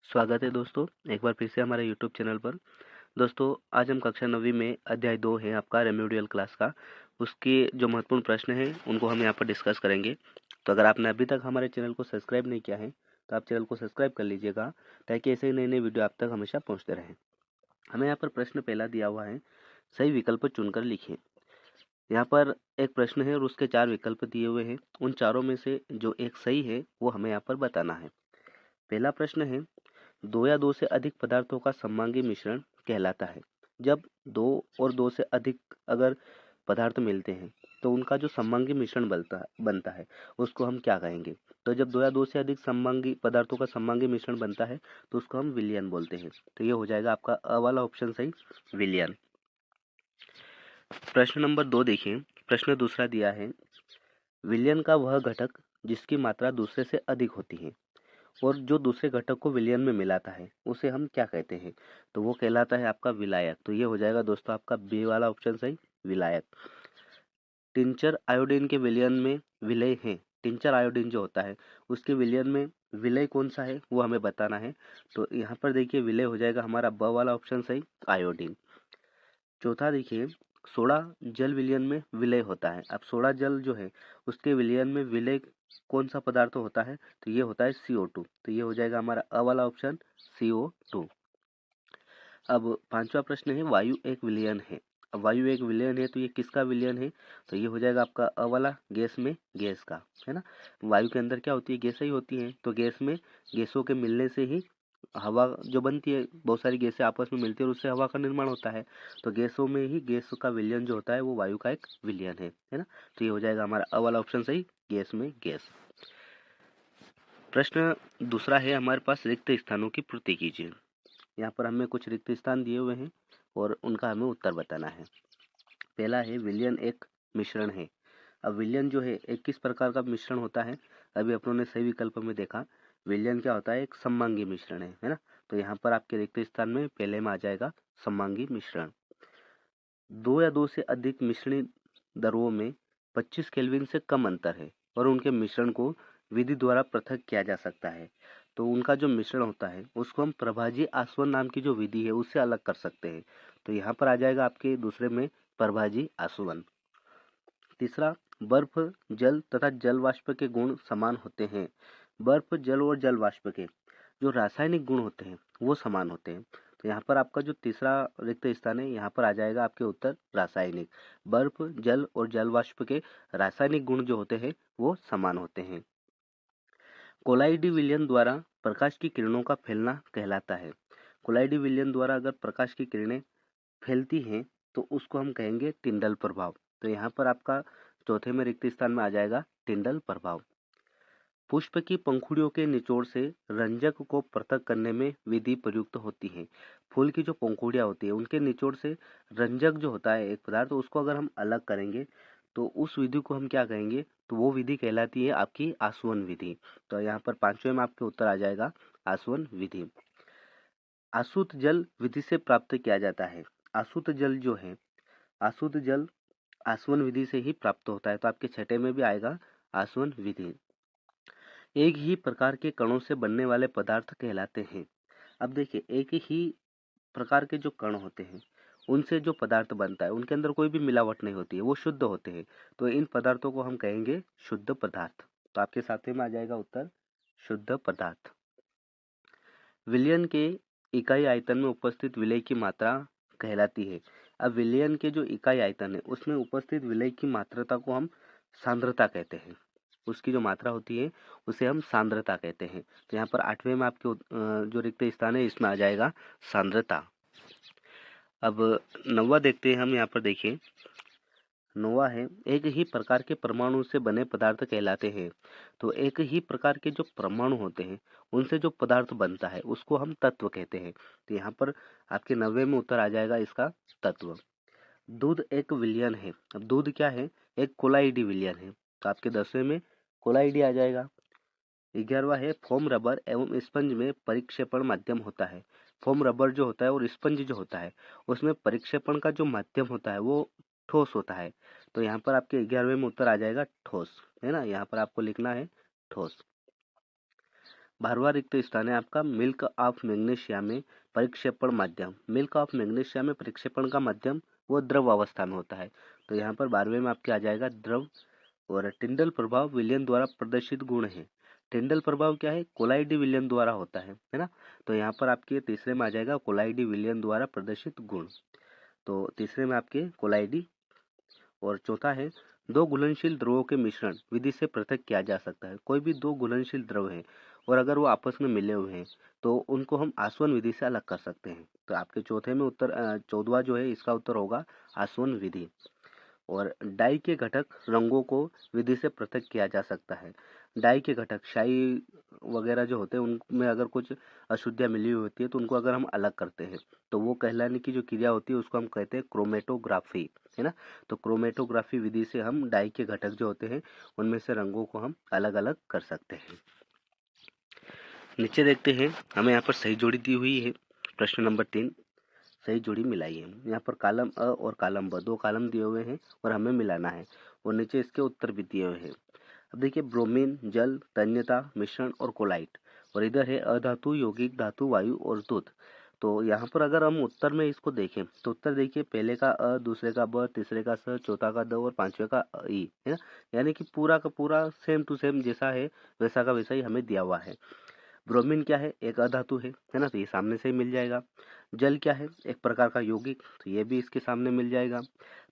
स्वागत है दोस्तों, एक बार फिर से हमारे यूट्यूब चैनल पर। दोस्तों, आज हम कक्षा 9वीं में अध्याय 2 है आपका रेमेडियल क्लास का, उसके जो महत्वपूर्ण प्रश्न हैं उनको हम यहाँ पर डिस्कस करेंगे। तो अगर आपने अभी तक हमारे चैनल को सब्सक्राइब नहीं किया है तो आप चैनल को सब्सक्राइब कर लीजिएगा, ताकि ऐसे ही नए-नए वीडियो आप तक हमेशा पहुँचते रहें। हमें यहाँ पर प्रश्न पहला दिया हुआ है, सही विकल्प चुनकर लिखिए। यहाँ पर एक प्रश्न है और उसके 4 विकल्प दिए हुए हैं। उन चारों में से जो एक सही है वो हमें यहाँ पर बताना है। पहला प्रश्न है, 2 या 2 से अधिक पदार्थों का सममांगी मिश्रण कहलाता है। जब 2 और 2 से अधिक अगर पदार्थ मिलते हैं तो उनका जो सममांगी मिश्रण बनता है उसको हम क्या कहेंगे? तो जब 2 या 2 से अधिक सममांगी पदार्थों का सममांगी मिश्रण बनता है तो उसको हम विलयन बोलते हैं। तो ये हो जाएगा आपका अ वाला ऑप्शन सही, विलयन। प्रश्न नंबर 2 देखिए, प्रश्न दूसरा दिया है, विलयन का वह घटक जिसकी मात्रा दूसरे से अधिक होती है और जो दूसरे घटक को विलयन में मिलाता है उसे हम क्या कहते हैं? तो वो कहलाता है आपका विलायक। तो ये हो जाएगा दोस्तों आपका बी वाला ऑप्शन सही, विलायक। टिंचर आयोडीन के विलयन में विलय है। टिंचर आयोडीन जो होता है उसके विलयन में विलय कौन सा है वो हमें बताना है। तो यहाँ पर देखिए विलय हो जाएगा हमारा ब वाला ऑप्शन सही, आयोडीन। चौथा देखिए, सोडा जल विलयन में विलय होता है। अब सोडा जल जो है उसके विलयन में विलय कौन सा पदार्थ होता है? तो ये होता है CO2। तो ये हो जाएगा हमारा अ वाला ऑप्शन, CO2। अब पांचवा प्रश्न है, वायु एक विलयन है। अब वायु एक विलयन है तो ये किसका विलयन है? तो ये हो जाएगा आपका अ वाला, गैस में गैस का, है ना। वायु के अंदर क्या होती है? गैसें ही होती हैं। तो गैस में गैसों के मिलने से ही हवा जो बनती है, बहुत सारी गैसें आपस में मिलती है और उससे हवा का निर्माण होता है। तो गैसों में ही गैस का विलयन जो होता है वो वायु का एक विलयन है ना। तो ये हो जाएगा हमारा अ वाला ऑप्शन सही, गैस में गैस। प्रश्न दूसरा है हमारे पास, रिक्त स्थानों की पूर्ति कीजिए। यहाँ पर हमें कुछ रिक्त स्थान दिए हुए हैं और उनका हमें उत्तर बताना है। पहला है, विलयन एक मिश्रण है। अब विलयन जो है एक किस प्रकार का मिश्रण होता है? अभी अपनों ने सही विकल्प में देखा, विलयन क्या होता है? एक सममांगी मिश्रण है ना। तो यहाँ पर आपके रिक्त स्थान में पहले में आ जाएगा सममांगी मिश्रण। 2 या 2 से अधिक मिश्रणी द्रवों में 25 केल्विन से कम अंतर है और उनके मिश्रण को विधि द्वारा पृथक किया जा सकता है। तो उनका जो मिश्रण होता है उसको हम प्रभाजी आसवन नाम की जो विधि है उससे अलग कर सकते हैं। तो यहाँ पर आ जाएगा आपके दूसरे में प्रभाजी आसवन। तीसरा, बर्फ जल तथा जल वाष्प के गुण समान होते हैं। बर्फ जल और जल वाष्प के जो रासायनिक गुण होते हैं वो समान होते हैं। तो यहाँ पर आपका जो तीसरा रिक्त स्थान है यहाँ पर आ जाएगा आपके उत्तर रासायनिक। बर्फ जल और जल वाष्प के रासायनिक गुण जो होते हैं वो समान होते हैं। कोलाइडी विलयन द्वारा प्रकाश की किरणों का फैलना कहलाता है। कोलाइडी विलयन द्वारा अगर प्रकाश की किरणें फैलती हैं तो उसको हम कहेंगे टिंडल प्रभाव। तो यहाँ पर आपका चौथे में रिक्त स्थान में आ जाएगा टिंडल प्रभाव। पुष्प की पंखुड़ियों के निचोड़ से रंजक को पृथक करने में विधि प्रयुक्त होती है। फूल की जो पंखुड़ियां होती है उनके निचोड़ से रंजक जो होता है एक पदार्थ, उसको अगर हम अलग करेंगे तो उस विधि को हम क्या कहेंगे? तो वो विधि कहलाती है आपकी आसवन विधि। तो यहाँ पर पांचवें में आपके उत्तर आ जाएगा आसवन विधि। आसुत जल विधि से प्राप्त किया जाता है। आसुत जल जो है, आसुत जल आसवन विधि से ही प्राप्त होता है। तो आपके छठे में भी आएगा आसवन विधि। एक ही प्रकार के कणों से बनने वाले पदार्थ कहलाते हैं। अब देखिए, एक ही प्रकार के जो कण होते हैं उनसे जो पदार्थ बनता है उनके अंदर कोई भी मिलावट नहीं होती है, वो शुद्ध होते हैं। तो इन पदार्थों को हम कहेंगे शुद्ध पदार्थ। तो आपके साथ में आ जाएगा उत्तर शुद्ध पदार्थ। विलयन के इकाई आयतन में उपस्थित विलय की मात्रा कहलाती है। अब विलयन के जो इकाई आयतन है उसमें उपस्थित विलय की मात्रता को हम सांद्रता कहते हैं। उसकी जो मात्रा होती है उसे हम सांद्रता कहते हैं। तो यहाँ पर आठवें में आपके जो रिक्त स्थान है इसमें आ जाएगा सांद्रता। अब नौवा देखते हैं हम। यहाँ पर देखिए, नौवा है, एक ही प्रकार के परमाणु से बने पदार्थ कहलाते हैं। तो एक ही प्रकार के जो परमाणु होते हैं उनसे जो पदार्थ बनता है उसको हम तत्व कहते हैं। तो यहाँ पर आपके 90 में उत्तर आ जाएगा इसका तत्व। दूध एक विलयन है। अब दूध क्या है? एक कोलाइडी विलयन है। तो आपके 10वें में कोलाइडी आ जाएगा। 11वां है, फोम रबर एवं स्पंज में परिक्षेपण माध्यम होता है। फोम रबर जो होता है और स्पंज जो होता है उसमें परिक्षेपण का जो माध्यम होता है वो ठोस होता है। तो यहाँ पर आपके 11वें में उत्तर आ जाएगा ठोस, है ना। यहाँ पर आपको लिखना है ठोस। 12वां रिक्त स्थान है आपका मिल्क ऑफ मैग्नीशिया में परिक्षेपण माध्यम। मिल्क ऑफ मैग्नीशिया में परिक्षेपण का माध्यम वो द्रव अवस्था में होता है। तो यहाँ पर 12वें में आपके आ जाएगा द्रव। और टिंडल प्रभाव विलियन द्वारा प्रदर्शित गुण है। टिंडल प्रभाव क्या है? कोलाइडी विलियन द्वारा होता है ना। तो यहाँ पर आपके तीसरे में आ जाएगा कोलाइडी विलियन द्वारा प्रदर्शित गुण। तो तीसरे में आपके कोलाइडी। और चौथा है दो घुलनशील द्रवों के मिश्रण विधि से पृथक किया जा सकता है। कोई भी दो घुलनशील द्रव हैं और अगर वो आपस में मिले हुए हैं तो उनको हम आसवन विधि से अलग कर सकते हैं। तो आपके चौथे में उत्तर 14वां जो है इसका उत्तर होगा आसवन विधि। और डाई के घटक रंगों को विधि से पृथक किया जा सकता है। डाई के घटक शाई वगैरह जो होते हैं उनमें अगर कुछ अशुद्धियाँ मिली हुई होती है तो उनको अगर हम अलग करते हैं तो वो कहलाने की जो क्रिया होती है उसको हम कहते हैं क्रोमेटोग्राफी, है ना। तो क्रोमेटोग्राफी विधि से हम डाई के घटक जो होते हैं उनमें से रंगों को हम अलग अलग कर सकते हैं। नीचे देखते हैं, हमें यहाँ पर सही जोड़ी दी हुई है। प्रश्न नंबर 3, सही जोड़ी मिलाइए। यहाँ पर कॉलम अ और कॉलम ब, दो कॉलम दिए हुए हैं और हमें मिलाना है और नीचे इसके उत्तर भी दिए हुए हैं। अब देखिए ब्रोमीन, जल, तन्यता, मिश्रण और कोलाइट। और इधर है अधातु, यौगिक, धातु, वायु और दूध। तो यहाँ पर अगर हम उत्तर में इसको देखें तो उत्तर देखिए पहले का अ, दूसरे का ब, तीसरे का स, चौथा का द और पांचवे का ई, है ना। यानी कि पूरा का पूरा सेम टू सेम जैसा है वैसा का वैसा ही हमें दिया हुआ है। ब्रोमीन क्या है? एक अधातु है ना, तो ये सामने से ही मिल जाएगा। जल क्या है? एक प्रकार का यौगिक, तो ये भी इसके सामने मिल जाएगा।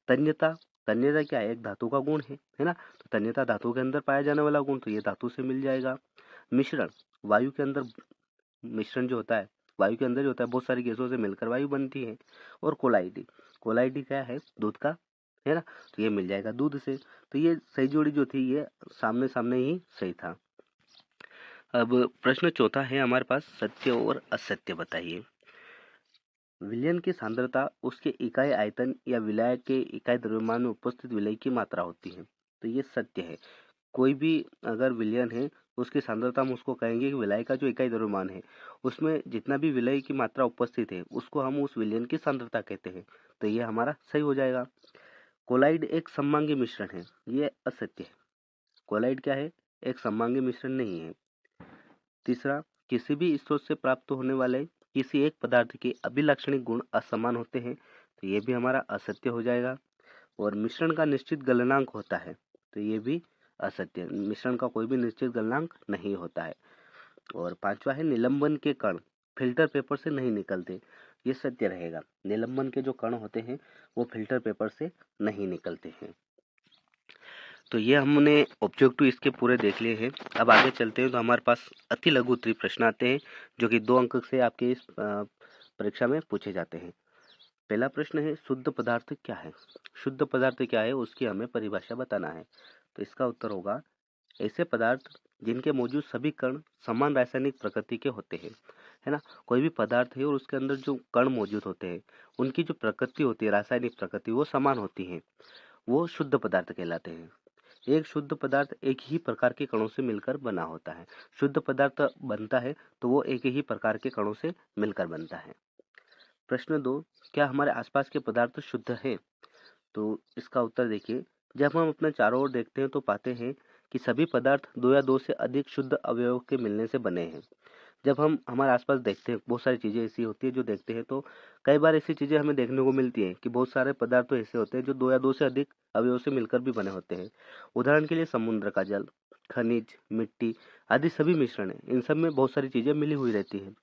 तन्यता, तन्यता क्या है? एक धातु का गुण है ना, तो तन्यता धातु के अंदर पाया जाने वाला गुण, तो ये धातु से मिल जाएगा। मिश्रण, वायु के अंदर मिश्रण जो होता है, वायु के अंदर जो होता है बहुत सारी गैसों से मिलकर वायु बनती है। और कोलाइडी, कोलाइडी क्या है? दूध का, है ना, तो ये मिल जाएगा दूध से। तो ये सही जोड़ी जो थी ये सामने सामने ही सही था। अब प्रश्न चौथा है हमारे पास, सत्य और असत्य बताइए। विलयन की सांद्रता उसके इकाई आयतन या विलायक के इकाई द्रव्यमान में उपस्थित विलय की मात्रा होती है। तो ये सत्य है। कोई भी अगर विलयन है उसकी सांद्रता हम उसको कहेंगे कि विलय का जो इकाई द्रव्यमान है उसमें जितना भी विलय की मात्रा उपस्थित है उसको हम उस विलयन की सांद्रता कहते हैं। तो ये हमारा सही हो जाएगा। कोलाइड एक सममांगी मिश्रण है, ये असत्य है। कोलाइड क्या है? एक सममांगी मिश्रण नहीं है। तीसरा, किसी भी स्रोत से प्राप्त होने वाले किसी एक पदार्थ के अभिलाक्षणिक गुण असमान होते हैं, तो ये भी हमारा असत्य हो जाएगा। और मिश्रण का निश्चित गलनांक होता है, तो ये भी असत्य, मिश्रण का कोई भी निश्चित गलनांक नहीं होता है। और पांचवा है निलंबन के कण फिल्टर पेपर से नहीं निकलते, ये सत्य रहेगा। निलंबन के जो कण होते हैं वो फिल्टर पेपर से नहीं निकलते हैं। तो ये हमने ऑब्जेक्टिव इसके पूरे देख लिए हैं। अब आगे चलते हैं तो हमारे पास अति लघु उत्तरीय प्रश्न आते हैं जो कि 2 अंक से आपके इस परीक्षा में पूछे जाते हैं। पहला प्रश्न है शुद्ध पदार्थ क्या है? शुद्ध पदार्थ क्या है उसकी हमें परिभाषा बताना है। तो इसका उत्तर होगा ऐसे पदार्थ जिनके मौजूद सभी कण समान रासायनिक प्रकृति के होते हैं, है ना। कोई भी पदार्थ है और उसके अंदर जो कण मौजूद होते हैं उनकी जो प्रकृति होती है, रासायनिक प्रकृति, वो समान होती है, वो शुद्ध पदार्थ कहलाते हैं। एक शुद्ध पदार्थ एक ही प्रकार के कणों से मिलकर बना होता है। शुद्ध पदार्थ बनता है तो वो एक ही प्रकार के कणों से मिलकर बनता है। प्रश्न 2, क्या हमारे आसपास के पदार्थ शुद्ध है? तो इसका उत्तर देखिए, जब हम अपने चारों ओर देखते हैं तो पाते हैं कि सभी पदार्थ 2 या 2 से अधिक शुद्ध अवयवों के मिलने से बने हैं। जब हम हमारे आसपास देखते हैं बहुत सारी चीज़ें ऐसी होती है जो देखते हैं तो कई बार ऐसी चीज़ें हमें देखने को मिलती हैं कि बहुत सारे पदार्थ तो ऐसे होते हैं जो 2 या 2 से अधिक अवयवों से मिलकर भी बने होते हैं। उदाहरण के लिए समुद्र का जल, खनिज, मिट्टी आदि सभी मिश्रण है, इन सब में बहुत सारी चीज़ें मिली हुई रहती हैं।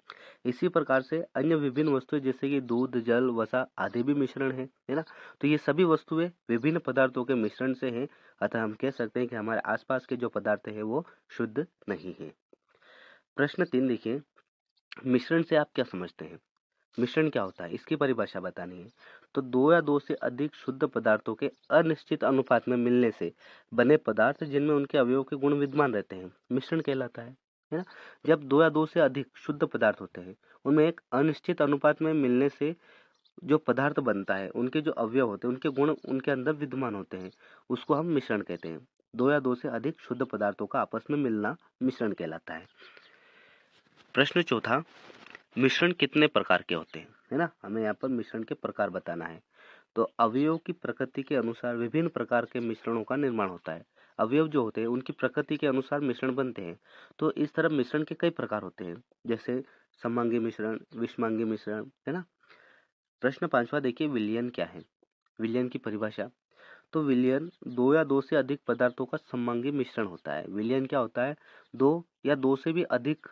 इसी प्रकार से अन्य विभिन्न वस्तुएं जैसे कि दूध, जल, वसा आदि भी मिश्रण है ना। तो ये सभी वस्तुएं विभिन्न पदार्थों के मिश्रण से हैं, अतः हम कह सकते हैं कि हमारे आसपास के जो पदार्थ है वो शुद्ध नहीं है। प्रश्न 3 देखिए, मिश्रण से आप क्या समझते हैं? मिश्रण क्या होता है इसकी परिभाषा बतानी है। तो 2 या 2 से अधिक शुद्ध पदार्थों के अनिश्चित अनुपात में मिलने से बने पदार्थ जिनमें उनके अवयव के गुण विद्यमान रहते हैं मिश्रण कहलाता है ना। जब 2 या 2 से अधिक शुद्ध पदार्थ होते हैं उनमें एक अनिश्चित अनुपात में मिलने से जो पदार्थ बनता है उनके जो अवयव होते हैं उनके गुण उनके अंदर विद्यमान होते हैं, उसको हम मिश्रण कहते हैं। 2 या 2 से अधिक शुद्ध पदार्थों का आपस में मिलना मिश्रण कहलाता है। प्रश्न चौथा, मिश्रण कितने प्रकार के होते हैं, है ना। हमें यहाँ पर मिश्रण के प्रकार बताना है। तो अवयव की प्रकृति के अनुसार विभिन्न प्रकार के मिश्रणों का निर्माण होता है। अवयव जो होते हैं उनकी प्रकृति के अनुसार मिश्रण बनते हैं। तो इस तरह मिश्रण के कई प्रकार होते हैं, जैसे समांगी मिश्रण, विषमांगी मिश्रण, है ना। प्रश्न 5वां देखिए, विलयन क्या है। विलयन की परिभाषा। तो विलयन दो या दो से अधिक पदार्थों का समांगी मिश्रण होता है। विलयन क्या होता है, दो या दो से भी अधिक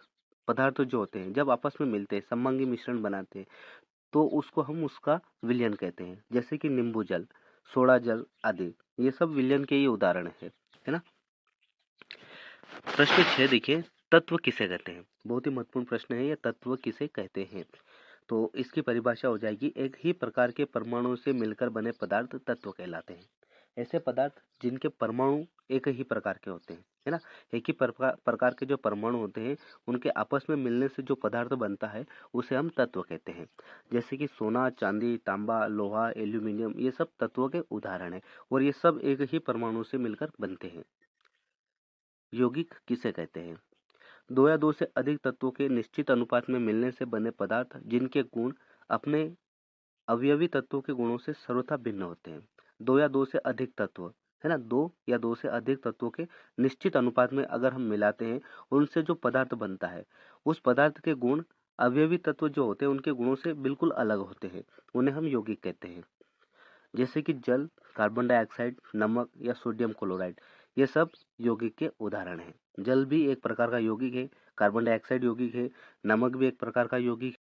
पदार्थ जो होते हैं जब आपस में मिलते हैं, समांगी मिश्रण बनाते हैं, तो उसको हम उसका विलयन कहते हैं। जैसे कि नींबू जल, सोडा जल आदि, ये सब विलयन के ही उदाहरण है ना। प्रश्न 6 देखिए, तत्व किसे कहते हैं। बहुत ही महत्वपूर्ण प्रश्न है ये, तत्व किसे कहते हैं। तो इसकी परिभाषा हो जाएगी, एक ही प्रकार के परमाणुओं से मिलकर बने पदार्थ तत्व कहलाते हैं। ऐसे पदार्थ जिनके परमाणु एक ही प्रकार के होते हैं, है ना। एक ही प्रकार के जो परमाणु होते हैं उनके आपस में मिलने से जो पदार्थ बनता है उसे हम तत्व कहते हैं। जैसे कि सोना, चांदी, तांबा, लोहा, एल्यूमिनियम, ये सब तत्वों के उदाहरण है और ये सब एक ही परमाणु से मिलकर बनते हैं। यौगिक किसे कहते हैं। दो या दो से अधिक तत्वों के निश्चित अनुपात में मिलने से बने पदार्थ जिनके गुण अपने अवयवी तत्वों के गुणों से सर्वथा भिन्न होते हैं। दो या दो से अधिक तत्व, है ना, दो या दो से अधिक तत्वों के निश्चित अनुपात में अगर हम मिलाते हैं, उनसे जो पदार्थ बनता है उस पदार्थ के गुण अवयवी तत्व जो होते हैं उनके गुणों से बिल्कुल अलग होते हैं, उन्हें हम यौगिक कहते हैं। जैसे कि जल, कार्बन डाइऑक्साइड, नमक या सोडियम क्लोराइड, ये सब यौगिक के उदाहरण हैं। जल भी एक प्रकार का यौगिक है, कार्बन डाइऑक्साइड यौगिक है, नमक भी एक प्रकार का यौगिक